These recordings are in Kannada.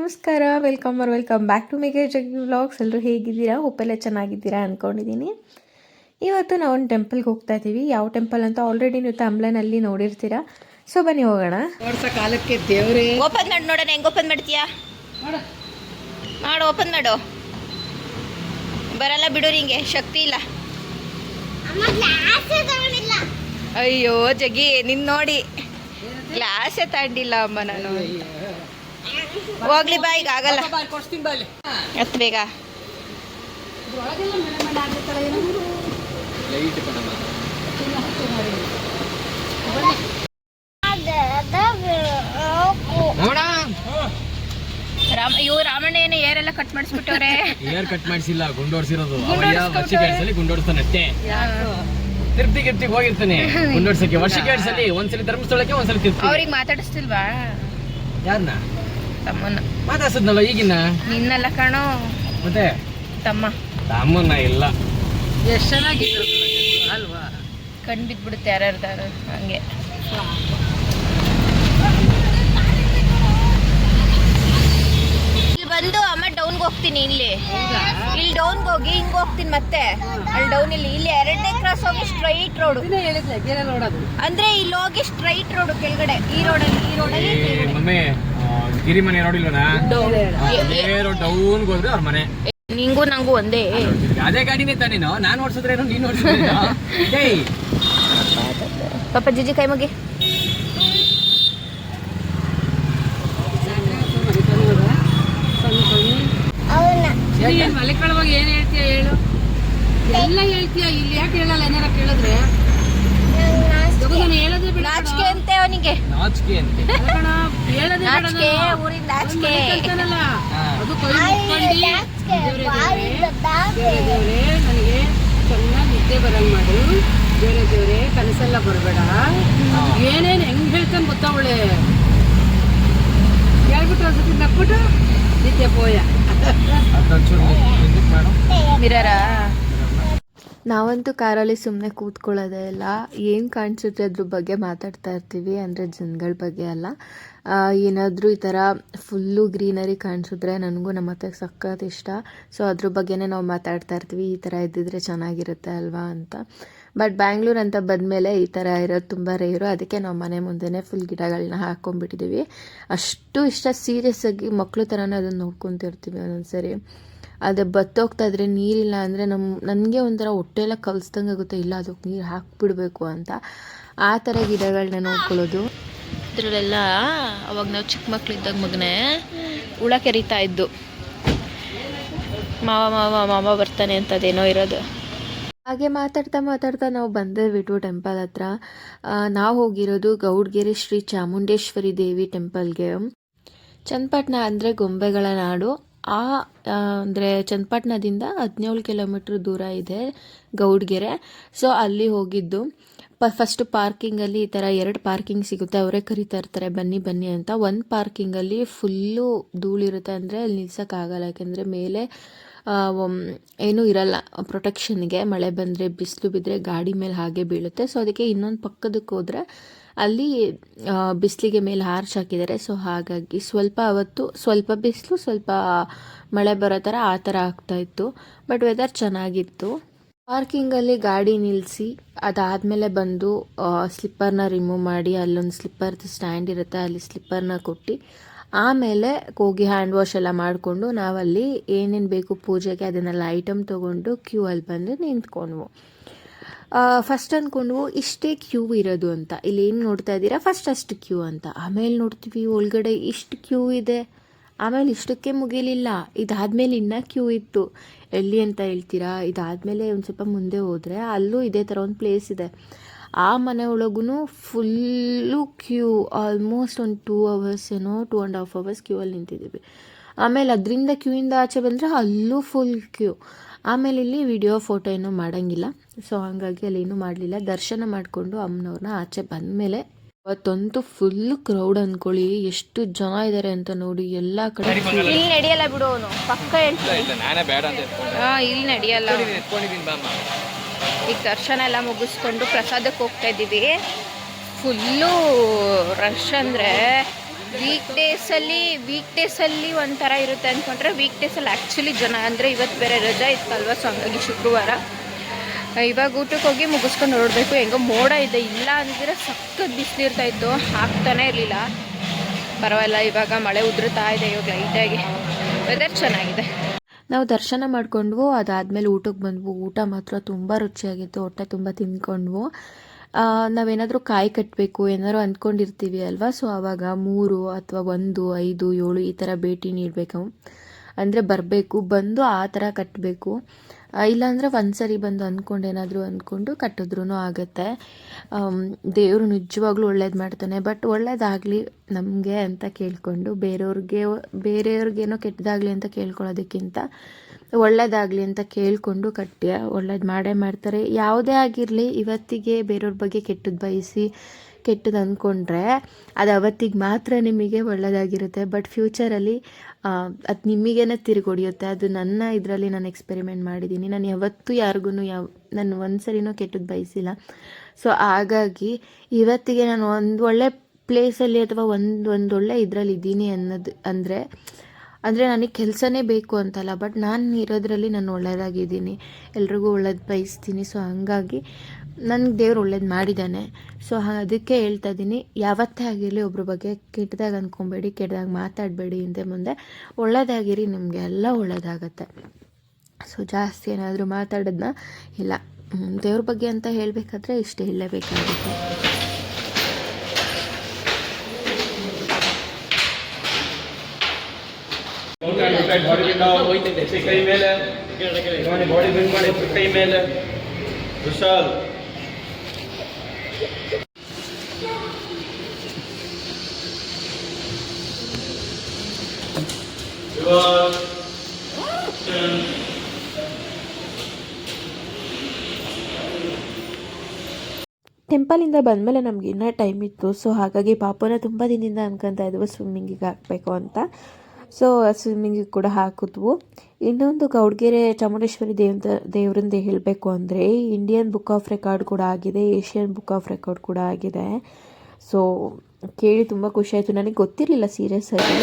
ನಮಸ್ಕಾರ, ವೆಲ್ಕಮ್ ಬ್ಯಾಕ್ ಟು ಮೇಕೆ ಜಗ್ಗಿ ವ್ಲಾಗ್ಸ್. ಎಲ್ಲರೂ ಹೇಗಿದ್ದೀರಾ? ಹೋಪೆಲ್ಲ ಚೆನ್ನಾಗಿದ್ದೀರಾ ಅಂದ್ಕೊಂಡಿದ್ದೀನಿ. ಇವತ್ತು ನಾವು ಒಂದು ಟೆಂಪಲ್ಗೆ ಹೋಗ್ತಾ ಇದ್ದೀವಿ. ಯಾವ ಟೆಂಪಲ್ ಅಂತ ಆಲ್ರೆಡಿ ನೀವು ತಮ್ಲೈನಲ್ಲಿ ನೋಡಿರ್ತೀರಾ. ಸೊ ಬನ್ನಿ ಹೋಗೋಣ. ಕಾಲಕ್ಕೆ ದೇವರೇ ಓಪನ್ ಮಾಡಿ ನೋಡೋಣ. ಹೆಂಗೆ ಓಪನ್ ಮಾಡ್ತೀಯಾ? ಮಾಡು, ಓಪನ್ ಮಾಡು. ಬರಲ್ಲ ಬಿಡು, ನಿಂಗೆ ಶಕ್ತಿ ಇಲ್ಲ. ಅಯ್ಯೋ ಜಗ್ಗಿ, ನಿನ್ ನೋಡಿ ಗ್ಲಾಸೇ ತಗೊಂಡಿಲ್ಲ ಅಮ್ಮ ನಾನು. ಹೋಗ್ಲಿ ಬಾ, ಈಗ ಆಗಲ್ಲ. ಹತ್ತು ಬೇಗ. ಇವು ರಾಮಣ್ಣ ಏನು ಏರೆಲ್ಲ ಕಟ್ ಮಾಡಿಸ್ಬಿಟ್ಟವ್ರೆ. ಏರ್ ಕಟ್ ಮಾಡಿಸಿಲ್ಲ, ಗುಂಡೋಡ್ಸಿರೋದು. ಗುಂಡೋಡಿಸ್ತಾನಷ್ಟೇ. ತಿರ್ತಿಗೆ ಹೋಗಿರ್ತಾನೆ ಗುಂಡೋಡ್ಸಕ್ಕೆ. ವರ್ಷಕ್ಕೆ 2 ಸಲ, ಒಂದ್ಸಲಿ ಧರ್ಮಸ್ಥಳಕ್ಕೆ, ಒಂದ್ಸಲಿ ತಿರ್ತಿ. ಅವ್ರಿಗೆ ಮಾತಾಡಿಸ್ತಿಲ್ವಾ? ಯಾರನ್ನ? ತಮ್ಮನ್ನ ಮಾತಾಡ್ಸದ್ನಲ್ಲ ಈಗಿನ. ನಿನ್ನೆಲ್ಲ ಕಾಣೋ. ಮತ್ತೆ ತಮ್ಮನ್ನ ಇಲ್ಲ. ಎಷ್ಟು ಚೆನ್ನಾಗಿದ್ರು ಅಲ್ವಾ? ಕಣ್ ಬಿದ್ಬಿಡುತ್ತೆ ಯಾರ್ಯಾರ್ದಾರ ಹಂಗೆ. ಇಲ್ಲಿ ಬಂದು ಅಮ್ಮ ಡೌನ್ಗೆ ಹೋಗ್ತೀನಿ. ಇಲ್ಲಿ ಡೌನ್ಗೆ ಹೋಗಿ ಹಿಂಗೆ ಹೋಗ್ತೀನಿ. ಮತ್ತೆ ಅಲ್ಲಿ ಡೌನ್ ಇಲ್ಲಿ 2ನೇ ಕ್ರಾಸ್ ಹೋಗಿ ಸ್ಟ್ರೈಟ್ ರೋಡ್ ಅಂದ್ರೆ ಇಲ್ಲಿ ಹೋಗಿ ಸ್ಟ್ರೈಟ್ ರೋಡ್ ಕೆಳಗಡೆ. ಈ ರೋಡಲ್ಲಿ ಗಿರಿಮನೆ ನೋಡಿಲ್ವನಾ? ಡೌನ್ ಹೋದ್ರೆ ಅವ್ರ ಮನೆ. ನಿಂಗೂ ನಂಗೂ ಒಂದೇ. ಅದೇ ಗಾಡಿನೇ ತಾನೇನೋ. ನಾನು ಓಡಿಸಿದ್ರೇನು, ನೀನು ಓಡಿಸಿದ್ರೇನೋ? ಪಾಪ ಜಿಜಿ ಕೈ ಮುಗಿ. ಮಲೆಕಳವಾಗ ಏನ್ ಹೇಳ್ತೀಯ ಹೇಳು? ಎಲ್ಲ ಹೇಳ್ತೀಯ, ಇಲ್ಲಿ ಯಾಕೆ ಹೇಳಲ್ಲ? ಏನಾರ ಕೇಳಿದ್ರೆ ಹೇಳೋದೇ ಬೇಡ. ನಾಚಿಕೆ ಅಂತೆ ಅವನಿಗೆ. ನಾಚಿಕೆ ಅಂತೆ ಹೇಳೋದೇ ನಾಚಿಕೆ, ಊರಿನ ನಾಚಿಕೆ. ಅದು ಕೈ ಮುಟ್ಕೊಂಡು ದೇವ್ರೇ ನನಗೆ ಚೆನ್ನಾಗಿ ನಿದ್ದೆ ಬರಂಗ್ ಮಾಡು. ದೇವ್ರೇ ಕನಸೆಲ್ಲ ಬರಬೇಡ. ಏನೇನು ಹೆಂಗ್ ಹೇಳ್ತಾನೆ ಗೊತ್ತಾ? ಒಳ್ಳೆ ಹೇಳ್ಬಿಟ್ಟು ಒಂದ್ಸತಿ ನಕ್ಬಿಟ್ಟು ನಿದ್ದೆ ಪೋಯ. ಮಿರರ ನಾವಂತೂ ಕಾರಲ್ಲಿ ಸುಮ್ಮನೆ ಕೂತ್ಕೊಳ್ಳೋದೇ ಇಲ್ಲ. ಏನು ಕಾಣಿಸುತ್ತೆ ಅದ್ರ ಬಗ್ಗೆ ಮಾತಾಡ್ತಾ ಇರ್ತೀವಿ. ಅಂದರೆ ಜನಗಳ ಬಗ್ಗೆ ಅಲ್ಲ. ಏನಾದರೂ ಈ ಥರ ಫುಲ್ಲು ಗ್ರೀನರಿ ಕಾಣಿಸಿದ್ರೆ ನನಗೂ ನಮ್ಮ ಅತ್ತೆಗೆ ಸಖತ್ ಇಷ್ಟ. ಸೊ ಅದ್ರ ಬಗ್ಗೆನೇ ನಾವು ಮಾತಾಡ್ತಾ ಇರ್ತೀವಿ. ಈ ಥರ ಇದ್ದಿದ್ರೆ ಚೆನ್ನಾಗಿರುತ್ತೆ ಅಲ್ವಾ ಅಂತ. ಬಟ್ ಬ್ಯಾಂಗ್ಳೂರು ಅಂತ ಬಂದಮೇಲೆ ಈ ಥರ ಇರೋದು ತುಂಬ ರೇರು. ಅದಕ್ಕೆ ನಾವು ಮನೆ ಮುಂದೆನೇ ಫುಲ್ ಗಿಡಗಳನ್ನ ಹಾಕ್ಕೊಂಡ್ಬಿಟ್ಟಿದ್ದೀವಿ. ಅಷ್ಟು ಇಷ್ಟ, ಸೀರಿಯಸ್ ಆಗಿ ಮಕ್ಕಳು ಥರನೇ ಅದನ್ನು ನೋಡ್ಕೊತಿರ್ತೀವಿ. ಒಂದೊಂದು ಸರಿ ಅದು ಬತ್ತೋಗ್ತಾ ಇದ್ರೆ ನೀರಿಲ್ಲ ಅಂದರೆ ನನಗೆ ಒಂಥರ ಹೊಟ್ಟೆ ಎಲ್ಲ ಕಲಿಸ್ದಂಗೆ ಆಗುತ್ತೆ. ಇಲ್ಲ ಅದಕ್ಕೆ ನೀರು ಹಾಕ್ಬಿಡ್ಬೇಕು ಅಂತ. ಆ ಥರ ಗಿಡಗಳನ್ನ ನೋಡ್ಕೊಳ್ಳೋದು. ಇದ್ರಲ್ಲೆಲ್ಲ ಅವಾಗ ನಾವು ಚಿಕ್ಕ ಮಕ್ಕಳಿದ್ದಾಗ ಮಗನೇ ಹುಳ ಕೆರಿತಾ ಇದ್ದು. ಮಾವ ಬರ್ತಾನೆ ಅಂತ ಅದೇನೋ ಇರೋದು. ಹಾಗೆ ಮಾತಾಡ್ತಾ ನಾವು ಬಂದೇವಿಟ್ಟು ಟೆಂಪಲ್ ಹತ್ರ. ನಾವು ಹೋಗಿರೋದು ಗೌಡ್ಗೆರೆ ಶ್ರೀ ಚಾಮುಂಡೇಶ್ವರಿ ದೇವಿ ಟೆಂಪಲ್ಗೆ. ಚನ್ನಪಟ್ಟಣ ಅಂದರೆ ಗೊಂಬೆಗಳ ನಾಡು. ಅಂದರೆ ಚನ್ನಪಟ್ಟಣದಿಂದ 17 ಕಿಲೋಮೀಟ್ರ್ ದೂರ ಇದೆ ಗೌಡ್ಗೆರೆ. ಸೊ ಅಲ್ಲಿ ಹೋಗಿದ್ದು. ಫಸ್ಟು ಪಾರ್ಕಿಂಗಲ್ಲಿ ಈ ಥರ 2 ಪಾರ್ಕಿಂಗ್ ಸಿಗುತ್ತೆ. ಅವರೇ ಕರಿತಾ ಇರ್ತಾರೆ ಬನ್ನಿ ಅಂತ. ಒಂದು ಪಾರ್ಕಿಂಗಲ್ಲಿ ಫುಲ್ಲು ಧೂಳಿರುತ್ತೆ. ಅಂದರೆ ಅಲ್ಲಿ ನಿಲ್ಸೋಕ್ಕಾಗಲ್ಲ, ಯಾಕೆಂದರೆ ಮೇಲೆ ಏನೂ ಇರಲ್ಲ ಪ್ರೊಟೆಕ್ಷನ್ಗೆ. ಮಳೆ ಬಂದರೆ, ಬಿಸಿಲು ಬಿದ್ದರೆ ಗಾಡಿ ಮೇಲೆ ಹಾಗೆ ಬೀಳುತ್ತೆ. ಸೊ ಅದಕ್ಕೆ ಇನ್ನೊಂದು ಪಕ್ಕದಕ್ಕೆ ಹೋದರೆ ಅಲ್ಲಿ ಬಿಸಿಲಿಗೆ ಮೇಲೆ ಹಾರ್ಚ್ ಹಾಕಿದ್ದಾರೆ. ಸೊ ಹಾಗಾಗಿ ಅವತ್ತು ಸ್ವಲ್ಪ ಬಿಸಿಲು, ಸ್ವಲ್ಪ ಮಳೆ ಬರೋ ಥರ ಆ ಥರ ಆಗ್ತಾಯಿತ್ತು. ಬಟ್ ವೆದರ್ ಚೆನ್ನಾಗಿತ್ತು. ಪಾರ್ಕಿಂಗಲ್ಲಿ ಗಾಡಿ ನಿಲ್ಲಿಸಿ ಅದಾದಮೇಲೆ ಬಂದು ಸ್ಲಿಪ್ಪರ್ನ ರಿಮೂವ್ ಮಾಡಿ, ಅಲ್ಲೊಂದು ಸ್ಲಿಪ್ಪರ್ದು ಸ್ಟ್ಯಾಂಡ್ ಇರುತ್ತೆ, ಅಲ್ಲಿ ಸ್ಲಿಪ್ಪರ್ನ ಕೊಟ್ಟು ಆಮೇಲೆ ಹೋಗಿ ಹ್ಯಾಂಡ್ ವಾಶ್ ಎಲ್ಲ ಮಾಡಿಕೊಂಡು ನಾವಲ್ಲಿ ಏನೇನು ಬೇಕು ಪೂಜೆಗೆ ಅದನ್ನೆಲ್ಲ ಐಟಮ್ ತೊಗೊಂಡು ಕ್ಯೂ ಅಲ್ಲಿ ಬಂದು ನಿಂತ್ಕೊಂಡ್ವು. ಫಸ್ಟ್ ಅಂದ್ಕೊಂಡ್ವು ಇಷ್ಟೇ ಕ್ಯೂ ಇರೋದು ಅಂತ. ಇಲ್ಲಿ ಏನು ನೋಡ್ತಾ ಇದ್ದೀರಾ ಫಸ್ಟ್ ಅಷ್ಟು ಕ್ಯೂ ಅಂತ. ಆಮೇಲೆ ನೋಡ್ತೀವಿ ಒಳಗಡೆ ಇಷ್ಟು ಕ್ಯೂ ಇದೆ. ಆಮೇಲೆ ಇಷ್ಟಕ್ಕೆ ಮುಗಿಲಿಲ್ಲ. ಇದಾದಮೇಲೆ ಇನ್ನೂ ಕ್ಯೂ ಇತ್ತು. ಎಲ್ಲಿ ಅಂತ ಹೇಳ್ತೀರಾ? ಇದಾದಮೇಲೆ ಒಂದು ಸ್ವಲ್ಪ ಮುಂದೆ ಹೋದರೆ ಅಲ್ಲೂ ಇದೇ ಥರ ಒಂದು ಪ್ಲೇಸ್ ಇದೆ. ಆ ಮನೆ ಒಳಗೂ ಫುಲ್ಲು ಕ್ಯೂ. ಆಲ್ಮೋಸ್ಟ್ ಒಂದು 2 hours ಏನೋ 2.5 hours ಕ್ಯೂ ಅಲ್ಲಿ ನಿಂತಿದ್ದೀವಿ. ಆಮೇಲೆ ಅದರಿಂದ ಕ್ಯೂಯಿಂದ ಆಚೆ ಬಂದರೆ ಅಲ್ಲೂ ಫುಲ್ ಕ್ಯೂ. ಆಮೇಲೆ ಇಲ್ಲಿ ವಿಡಿಯೋ ಫೋಟೋ ಏನೂ ಮಾಡೋಂಗಿಲ್ಲ. ಸೊ ಹಾಗಾಗಿ ಅಲ್ಲಿ ಏನೂ ಮಾಡಲಿಲ್ಲ. ದರ್ಶನ ಮಾಡಿಕೊಂಡು ಅಮ್ಮನವ್ರನ್ನ ಆಚೆ ಬಂದಮೇಲೆ ಅವತ್ತಂತೂ ಫುಲ್ ಕ್ರೌಡ್ ಅಂದ್ಕೊಳ್ಳಿ. ಎಷ್ಟು ಜನ ಇದ್ದಾರೆ ಅಂತ ನೋಡಿ. ಎಲ್ಲ ಕಡೆ ಇಲ್ಲಿ ನಡೆಯಲ್ಲ ಬಿಡು, ಅವನು ಪಕ್ಕ ಹೇಳ್ತೀನಿ. ಇಲ್ಲಿ ನಡೆಯಲ್ಲ. ಈಗ ದರ್ಶನ ಎಲ್ಲ ಮುಗಿಸ್ಕೊಂಡು ಪ್ರಸಾದಕ್ಕೆ ಹೋಗ್ತಾ ಇದ್ದೀವಿ. ಫುಲ್ಲು ರಶ್ ಅಂದರೆ ವೀಕ್ ಡೇಸಲ್ಲಿ ಒಂಥರ ಇರುತ್ತೆ ಅಂದ್ಕೊಂಡ್ರೆ ವೀಕ್ ಡೇಸಲ್ಲಿ ಆ್ಯಕ್ಚುಲಿ ಜನ, ಅಂದರೆ ಇವತ್ತು ಬೇರೆ ರಜಾ ಇತ್ತಲ್ವ, ಸೊ ಹಂಗಾಗಿ ಶುಕ್ರವಾರ. ಇವಾಗ ಊಟಕ್ಕೆ ಹೋಗಿ ಮುಗಿಸ್ಕೊಂಡು ಹೊರಡಬೇಕು. ಹೆಂಗೋ ಮೋಡ ಇದೆ, ಇಲ್ಲ ಅಂದಿದ್ರೆ ಸಖತ್ ಬಿಸಿಲಿರ್ತಾಯಿತ್ತು, ಆಗ್ತಾನೆ ಇರಲಿಲ್ಲ. ಪರವಾಗಿಲ್ಲ, ಇವಾಗ ಮಳೆ ಉದುರುತ್ತಾ ಇದೆ, ಇವಾಗ ಲೈಟಾಗಿ ವೆದರ್ ಚೆನ್ನಾಗಿದೆ. ನಾವು ದರ್ಶನ ಮಾಡಿಕೊಂಡ್ವು, ಅದಾದಮೇಲೆ ಊಟಕ್ಕೆ ಬಂದ್ವು. ಊಟ ಮಾತ್ರ ತುಂಬ ರುಚಿಯಾಗಿತ್ತು, ಹೊಟ್ಟೆ ತುಂಬ ತಿಂದ್ಕೊಂಡ್ವು. ನಾವೇನಾದರೂ ಕಾಯಿ ಕಟ್ಟಬೇಕು ಏನಾದ್ರು ಅಂದ್ಕೊಂಡಿರ್ತೀವಿ ಅಲ್ವಾ, ಸೊ ಆವಾಗ 3 ಅಥವಾ 1, 5, 7 ಈ ಥರ ಭೇಟಿ ನೀಡಬೇಕು. ಅಂದರೆ ಬರಬೇಕು, ಬಂದು ಆ ಥರ ಕಟ್ಟಬೇಕು. ಇಲ್ಲಾಂದರೆ ಒಂದ್ಸರಿ ಬಂದು ಅಂದ್ಕೊಂಡು ಕಟ್ಟಿದ್ರೂ ಆಗುತ್ತೆ. ದೇವರು ನಿಜವಾಗ್ಲೂ ಒಳ್ಳೇದು ಮಾಡ್ತಾನೆ. ಬಟ್ ಒಳ್ಳೇದಾಗಲಿ ನಮಗೆ ಅಂತ ಕೇಳಿಕೊಂಡು ಬೇರೆಯವ್ರಿಗೇನೋ ಕೆಟ್ಟದಾಗಲಿ ಅಂತ ಕೇಳ್ಕೊಳ್ಳೋದಕ್ಕಿಂತ ಒಳ್ಳೇದಾಗಲಿ ಅಂತ ಕೇಳಿಕೊಂಡು ಕಟ್ಟಿ ಒಳ್ಳೇದು ಮಾಡೇ ಮಾಡ್ತಾರೆ. ಯಾವುದೇ ಆಗಿರಲಿ, ಇವತ್ತಿಗೆ ಬೇರೆಯವ್ರ ಬಗ್ಗೆ ಕೆಟ್ಟದ್ದು ಬಯಸಿ ಕೆಟ್ಟದ್ದು ಅಂದ್ಕೊಂಡ್ರೆ ಅದು ಅವತ್ತಿಗೆ ಮಾತ್ರ ನಿಮಗೆ ಒಳ್ಳೆಯದಾಗಿರುತ್ತೆ. ಬಟ್ ಫ್ಯೂಚರಲ್ಲಿ ಅದು ನಿಮಗೇನೆ ತಿರುಗಿ ಹೊಡಿಯುತ್ತೆ. ಅದು ನನ್ನ ಇದರಲ್ಲಿ ನಾನು ಎಕ್ಸ್ಪೆರಿಮೆಂಟ್ ಮಾಡಿದ್ದೀನಿ. ನಾನು ಯಾವತ್ತೂ ಯಾರಿಗೂ ನಾನು ಒಂದು ಸರಿನೂ ಕೆಟ್ಟದ್ದು ಬಯಸಿಲ್ಲ. ಸೊ ಹಾಗಾಗಿ ಇವತ್ತಿಗೆ ನಾನು ಒಂದು ಒಳ್ಳೆ ಪ್ಲೇಸಲ್ಲಿ ಅಥವಾ ಒಂದೊಳ್ಳೆ ಇದರಲ್ಲಿ ಇದ್ದೀನಿ ಅಂದರೆ ನನಗೆ ಕೆಲಸನೇ ಬೇಕು ಅಂತಲ್ಲ, ಬಟ್ ನಾನು ಇರೋದ್ರಲ್ಲಿ ನಾನು ಒಳ್ಳೆಯದಾಗಿದ್ದೀನಿ, ಎಲ್ರಿಗೂ ಒಳ್ಳೇದು ಬಯಸ್ತೀನಿ. ಸೊ ಹಂಗಾಗಿ ನನಗೆ ದೇವ್ರು ಒಳ್ಳೇದು ಮಾಡಿದ್ದಾನೆ. ಸೊ ಅದಕ್ಕೆ ಹೇಳ್ತಾ ಇದ್ದೀನಿ, ಯಾವತ್ತೇ ಆಗಿರಲಿ ಒಬ್ರ ಬಗ್ಗೆ ಕೆಟ್ಟದಾಗ ಅಂದ್ಕೊಬೇಡಿ, ಕೆಟ್ಟದಾಗ ಮಾತಾಡಬೇಡಿ. ಹಿಂದೆ ಮುಂದೆ ಒಳ್ಳೆಯದಾಗಿರಿ, ನಿಮಗೆ ಎಲ್ಲ ಒಳ್ಳೆಯದಾಗತ್ತೆ. ಸೊ ಜಾಸ್ತಿ ಏನಾದರೂ ಮಾತಾಡೋದನ್ನ ಇಲ್ಲ, ದೇವ್ರ ಬಗ್ಗೆ ಅಂತ ಹೇಳಬೇಕಾದ್ರೆ ಇಷ್ಟು ಹೇಳಲೇಬೇಕಾಗುತ್ತೆ. ಕೈ ಮೇಲೆ ಬಾಡಿ ಬೆಂಡ್ ಮಾಡಿ, ಕೈ ಮೇಲೆ ವಿಶಾಲ್. ಟೆಂಪಲಿಂದ ಬಂದಮೇಲೆ ನಮ್ಗೆ ಇನ್ನೂ ಟೈಮ್ ಇತ್ತು. ಸೊ ಹಾಗಾಗಿ ಪಾಪನ ತುಂಬ ದಿನದಿಂದ ಅನ್ಕೊತಾ ಇದ್ವು ಸ್ವಿಮ್ಮಿಂಗಿಗೆ ಹಾಕಬೇಕು ಅಂತ. ಸೊ ಸ್ವಿಮ್ಮಿಂಗಿಗೆ ಕೂಡ ಹಾಕಿದ್ವು. ಇನ್ನೊಂದು ಗೌಡ್ಗೆರೆ ಚಾಮುಂಡೇಶ್ವರಿ ದೇವರಿಂದ ಹೇಳಬೇಕು ಅಂದರೆ ಇಂಡಿಯನ್ ಬುಕ್ ಆಫ್ ರೆಕಾರ್ಡ್ ಕೂಡ ಆಗಿದೆ, ಏಷ್ಯನ್ ಬುಕ್ ಆಫ್ ರೆಕಾರ್ಡ್ ಕೂಡ ಆಗಿದೆ. ಸೊ ಕೇಳಿ ತುಂಬ ಖುಷಿ ಆಯಿತು. ನನಗೆ ಗೊತ್ತಿರಲಿಲ್ಲ ಸೀರಿಯಸ್ ಆಗಿ.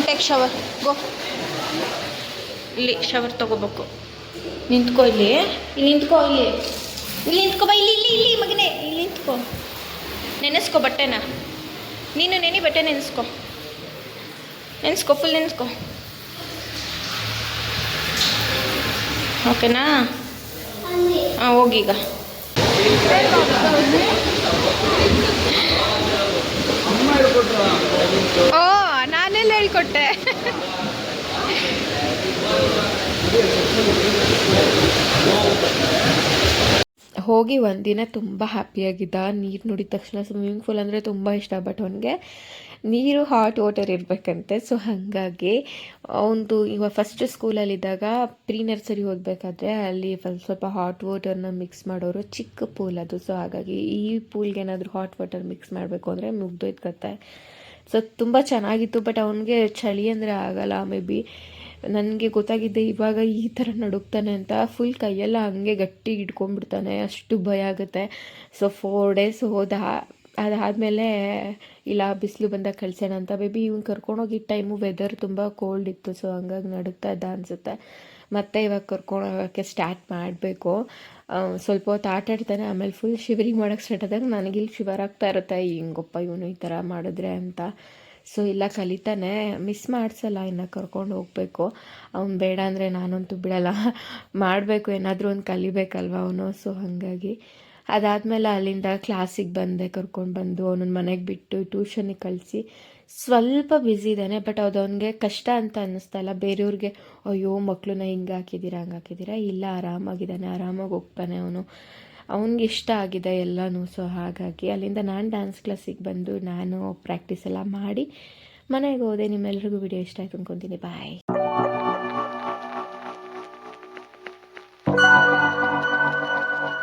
ಟೇಕ್ ಶವರ್, ಗೋ. ಇಲ್ಲಿ ಶವರ್ ತಗೋಬೇಕು. ನಿಂತ್ಕೋ, ಇಲ್ಲಿ ನಿಂತ್ಕೋ, ಇಲ್ಲಿ ನಿಂತ್ಕೋ ಬಾ, ಇಲ್ಲಿ ಮಗನೇ, ಇಲ್ಲಿ ನಿಂತ್ಕೋ. ನೆನೆಸ್ಕೋ ಬಟ್ಟೆನ, ನೀನು ನೆನೆ ಬಟ್ಟೆ ನೆನೆಸ್ಕೋ, ಫುಲ್ ನೆನೆಸ್ಕೋ. ಓಕೆನಾ? ಹಾಂ, ಹೋಗೀಗ. ಓ, ನಾನೆಲ್ಲ ಹೇಳ್ಕೊಟ್ಟೆ. ಹೋಗಿ ಒಂದಿನ ತುಂಬ ಹ್ಯಾಪಿಯಾಗಿದ್ದ. ನೀರು ನೋಡಿದ ತಕ್ಷಣ ಸ್ವಿಮ್ಮಿಂಗ್ ಪೂಲ್ ಅಂದರೆ ತುಂಬ ಇಷ್ಟ, ಬಟ್ ಅವನಿಗೆ ನೀರು ಹಾಟ್ ವಾಟರ್ ಇರಬೇಕಂತೆ. ಸೊ ಹಾಗಾಗಿ ಅವನದು ಇವಾಗ ಫಸ್ಟ್ ಸ್ಕೂಲಲ್ಲಿದ್ದಾಗ ಪ್ರೀ ನರ್ಸರಿ ಓದಬೇಕಾದ್ರೆ ಅಲ್ಲಿ ಸ್ವಲ್ಪ ಹಾಟ್ ವಾಟರ್ನ ಮಿಕ್ಸ್ ಮಾಡೋರು, ಚಿಕ್ಕ ಪೂಲ್ ಅದು. ಸೊ ಹಾಗಾಗಿ ಈ ಪೂಲ್ಗೆ ಏನಾದರೂ ಹಾಟ್ ವಾಟರ್ ಮಿಕ್ಸ್ ಮಾಡಬೇಕು ಅಂದರೆ ಮುಗ್ದೋಯ್ತು ಕತೆ. ಸೊ ತುಂಬ ಚೆನ್ನಾಗಿತ್ತು, ಬಟ್ ಅವನಿಗೆ ಚಳಿ ಅಂದರೆ ಆಗಲ್ಲ. ಮೇ ಬಿ ನನಗೆ ಗೊತ್ತಾಗಿದ್ದೆ ಇವಾಗ ಈ ಥರ ನಡುಕ್ತಾನೆ ಅಂತ. ಫುಲ್ ಕೈಯೆಲ್ಲ ಹಂಗೆ ಗಟ್ಟಿ ಹಿಡ್ಕೊಂಡ್ಬಿಡ್ತಾನೆ, ಅಷ್ಟು ಭಯ ಆಗುತ್ತೆ. ಸೊ 4 days ಹೋದ. ಅದಾದಮೇಲೆ ಇಲ್ಲ ಬಿಸಿಲು ಬಂದಾಗ ಕಳ್ಸೋಣ ಅಂತ ಬೇಬಿ ಇವ್ನು ಕರ್ಕೊಂಡೋಗಿದ್ದ ಟೈಮು ವೆದರ್ ತುಂಬ ಕೋಲ್ಡ್ ಇತ್ತು. ಸೊ ಹಂಗಾಗಿ ನಡುಗ್ತಾ ಇದ್ದ ಅನಿಸುತ್ತೆ. ಮತ್ತು ಇವಾಗ ಕರ್ಕೊಂಡೋಗೋಕ್ಕೆ ಸ್ಟಾರ್ಟ್ ಮಾಡಬೇಕು. ಸ್ವಲ್ಪ ಹೊತ್ತು ಆಟ ಆಡ್ತಾನೆ, ಆಮೇಲೆ ಫುಲ್ ಶಿವರಿಂಗ್ ಮಾಡೋಕ್ಕೆ ಸ್ಟಾರ್ಟ್ ಆದಾಗ ನನಗಿಲ್ಲಿ ಶಿವರ್ ಆಗ್ತಾ ಇರುತ್ತೆ, ಹಿಂಗಪ್ಪ ಇವನು ಈ ಥರ ಮಾಡಿದ್ರೆ ಅಂತ. ಸೊ ಇಲ್ಲ ಕಲಿತಾನೆ, ಮಿಸ್ ಮಾಡಿಸಲ್ಲ, ಇನ್ನು ಕರ್ಕೊಂಡು ಹೋಗಬೇಕು. ಅವ್ನು ಬೇಡ ಅಂದರೆ ನಾನಂತೂ ಬಿಡಲ್ಲ, ಮಾಡಬೇಕು, ಏನಾದರೂ ಒಂದು ಕಲಿಬೇಕಲ್ವ ಅವನು. ಸೊ ಹಾಗಾಗಿ ಅದಾದಮೇಲೆ ಅಲ್ಲಿಂದ ಕ್ಲಾಸಿಗೆ ಬಂದೆ, ಕರ್ಕೊಂಡು ಬಂದು ಅವನನ್ನ ಮನೆಗೆ ಬಿಟ್ಟು ಟ್ಯೂಷನಿಗೆ ಕಳಿಸಿ. ಸ್ವಲ್ಪ ಬ್ಯುಸಿ ಇದ್ದಾನೆ, ಬಟ್ ಅದು ಅವನಿಗೆ ಕಷ್ಟ ಅಂತ ಅನ್ನಿಸ್ತಾ ಇಲ್ಲ. ಬೇರೆಯವ್ರಿಗೆ ಅಯ್ಯೋ ಮಕ್ಕಳನ್ನ ಹಿಂಗೆ ಹಾಕಿದ್ದೀರಾ ಹಂಗೆ ಹಾಕಿದ್ದೀರಾ, ಇಲ್ಲ ಆರಾಮಾಗಿದ್ದಾನೆ, ಆರಾಮಾಗಿ ಹೋಗ್ತಾನೆ ಅವನು, ಅವನಿಗೆ ಇಷ್ಟ ಆಗಿದೆ ಎಲ್ಲನೂ. ಸೊ ಹಾಗಾಗಿ ಅಲ್ಲಿಂದ ನಾನು ಡ್ಯಾನ್ಸ್ ಕ್ಲಾಸಿಗೆ ಬಂದು ನಾನು ಪ್ರಾಕ್ಟೀಸ್ ಎಲ್ಲ ಮಾಡಿ ಮನೆಗೆ ಹೋದೆ. ನಿಮ್ಮೆಲ್ರಿಗೂ ವಿಡಿಯೋ ಇಷ್ಟ ಆಯ್ತು ಅಂದ್ಕೊತೀನಿ. ಬಾಯ್.